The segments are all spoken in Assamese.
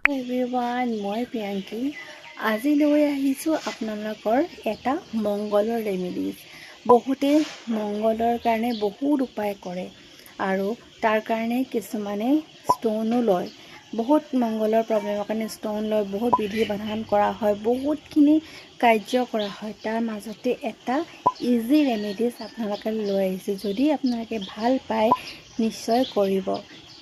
এভৰিৱান, মই প্ৰিয়াংকী। আজি লৈ আহিছোঁ আপোনালোকৰ এটা মংগলৰ ৰেমেডিজ। বহুতে মংগলৰ কাৰণে বহুত উপায় কৰে আৰু তাৰ কাৰণে কিছুমানে ষ্ট'নো লয়। বহুত মংগলৰ প্ৰব্লেমৰ কাৰণে ষ্ট'ন লয়, বহুত বিধি বিধান কৰা হয়, বহুতখিনি কাৰ্য কৰা হয়। তাৰ মাজতে এটা ইজি ৰেমেডিজ আপোনালোকে লৈ আহিছোঁ। যদি আপোনালোকে ভাল পায় নিশ্চয় কৰিব।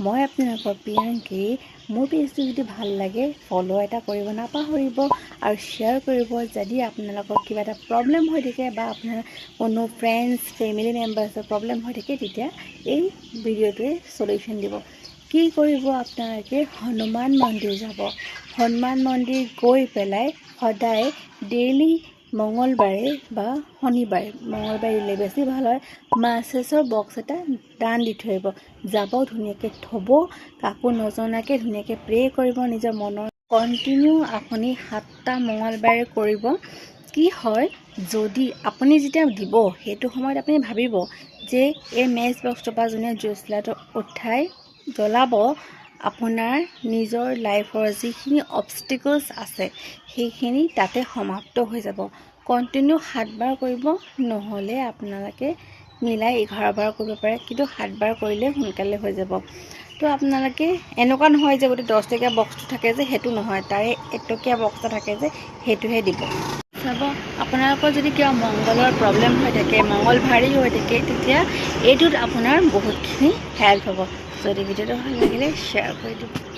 মই আপোনালোকৰ প্ৰিয়াংকী। মোৰ পেজটো যদি ভাল লাগে ফ'ল' এটা কৰিব নাপাহৰিব আৰু শ্বেয়াৰ কৰিব। যদি আপোনালোকৰ কিবা এটা প্ৰব্লেম হৈ থাকে বা আপোনাৰ কোনো ফ্ৰেণ্ডছ ফেমিলি মেম্বাৰ্ছৰ প্ৰব্লেম হৈ থাকে, তেতিয়া এই ভিডিঅ'টোৱে চলিউশ্যন দিব। কি কৰিব আপোনালোকে? হনুমান মন্দিৰ যাব। হনুমান মন্দিৰ গৈ পেলাই সদায় ডেইলি মঙলবাৰে বা শনিবাৰে, মঙলবাৰে দিলে বেছি ভাল হয়, মাছেছৰ বক্স এটা দান দি থৈ আহিব। যাব, ধুনীয়াকৈ থ'ব, কাকো নজনাকৈ ধুনীয়াকৈ প্ৰে' কৰিব নিজৰ মনৰ। কণ্টিনিউ আপুনি 7টা মঙলবাৰে কৰিব। কি হয়, যদি আপুনি যেতিয়া দিব সেইটো সময়ত আপুনি ভাবিব যে এই মেচ বক্সটোৰ পৰা যোনে জুইচলাটো উঠাই জ্বলাব, আপোনাৰ নিজৰ লাইফৰ যিখিনি অবষ্টিকলছ আছে সেইখিনি তাতে সমাপ্ত হৈ যাব। কণ্টিনিউ 7 বাৰ কৰিব, নহ'লে আপোনালোকে মিলাই 11 বাৰ কৰিব পাৰে, কিন্তু 7 বাৰ কৰিলে সোনকালে হৈ যাব। তো আপোনালোকে এনেকুৱা নহয় যে গোটেই 10 টকীয়া বক্সটো থাকে যে সেইটো নহয়, তাৰে 1 টকীয়া বক্স এটা থাকে যে সেইটোহে দিব। চাব, আপোনালোকৰ যদি কিবা মংগলৰ প্ৰব্লেম হৈ থাকে, মংগল ভাৰী হৈ থাকে, তেতিয়া এইটোত আপোনাৰ বহুতখিনি হেল্প হ'ব। যদি ভিডিঅ'টো ভাল লাগিলে শ্বেয়াৰ কৰি দিব।